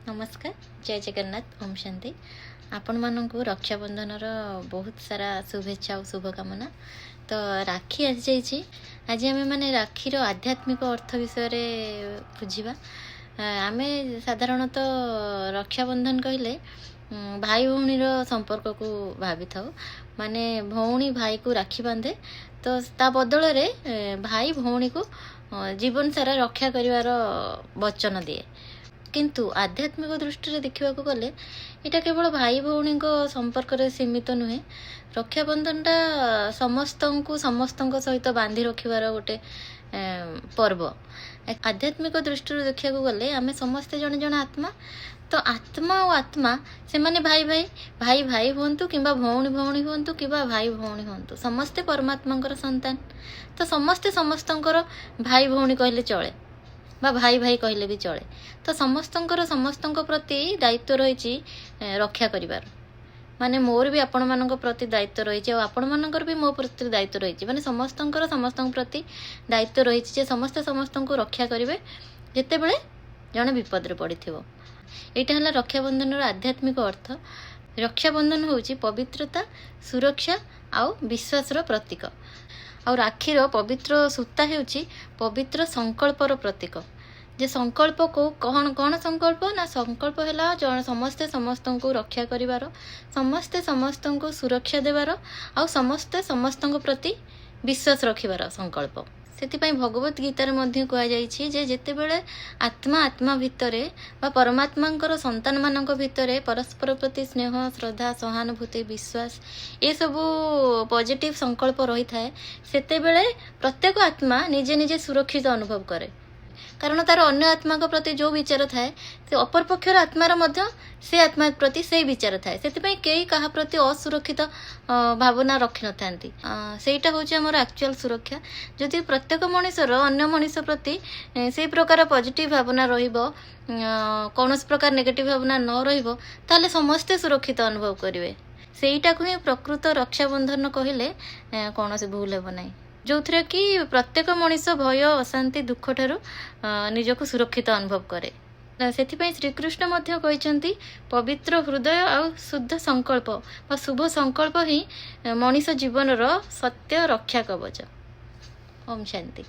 नमस्कार जय जगन्नाथ ओम शांति आपण मानक रक्षाबंधन बहुत सारा शुभेच्छा और शुभकामना। तो राखी आसी जाइए आज आम मैंने राखीर आध्यात्मिक अर्थ विषय बुझा। आम साधारणतः रक्षाबंधन कहले भाई भौणी संपर्क को भावी था माने भौणी भाई को राखी बांधे तो ता बदल भाई भौणी को जीवन सारा रक्षा करिवार वचन दिए। किंतु आध्यात्मिक दृष्टि देखा गले यहाँ केवल भाई भौणी संपर्क सीमित नुहे। रक्षाबंधनटा समस्त सहित बांधि रखार गोटे पर्व। आध्यात्मिक दृष्टि देखा गले आम समस्ते जन जन आत्मा तो आत्मा और आत्मा से माने भाई भाई भाई भाई हूँ कि भौणी भौणी हूँ कि भाई भौणी हूँ समस्ते परमात्मा संतान। तो समस्ते समस्त भाई भौणी कहले चले बा भाई भाई कहले भी चले। तो समस्त प्रति दायित्व रही रक्षा करिवार माने मोर भी आपण मान प्रति दायित्व रही और आपण मानकर भी मो प्रति दायित्व रही माने समस्त प्रति दायित्व रही समस्ते समस्त को रक्षा करेंगे जिते बड़े जड़े विपद पड़ी। यहाँ है रक्षाबंधन आध्यात्मिक अर्थ। रक्षाबंधन हूँ पवित्रता सुरक्षा आउ विश्वासर प्रतीक और राखीर पवित्र सूता होउची पवित्र संकल्पर प्रतीक। जे संकल्प को कौन कौन संकल्प ना संकल्प है जन समस्ते समस्त को रक्षा करिवार समस्ते समस्त को सुरक्षा देवार और समस्ते समस्त प्रति विश्वास रखिबार संकल्प। से भगवत गीतार मध्य कहुई जेते बेले आत्मा आत्मा भितरे बा परमात्मा संतान मानक भितरे परस्पर प्रति स्नेह श्रद्धा सहानुभूति विश्वास ये सबू पॉजिटिव संकल्प रही थाए सेते बेले प्रत्येक आत्मा निजे निजे सुरक्षित अनुभव करे। कारण तार अन्य आत्मा को प्रति जो विचार थाए से अपर पक्षर आत्मार मध्य से आत्मा प्रति से विचार थाए से कई कहा प्रति असुरक्षित भावना रखि न सेटा हूँ आमर एक्चुअल सुरक्षा। जदि प्रत्येक मनुष्यर अन्य मनुष्य प्रति से प्रकार पॉजिटिव भावना रहिबो कौन प्रकार नेगेटिव भावना न रहिबो ताले समस्ते सुरक्षित अनुभव करेंगे। सेटा को ही प्रकृत रक्षाबंधन कहले कौन से भूल हेब नहीं जो थे कि प्रत्येक मनुष्य भय अशांति दुख ठारू निजक सुरक्षित अनुभव करे। से श्रीकृष्ण कहते पवित्र हृदय और शुद्ध संकल्प व शुभ संकल्प ही मनुष्य जीवन सत्य रक्षा कवच। ओम शांति।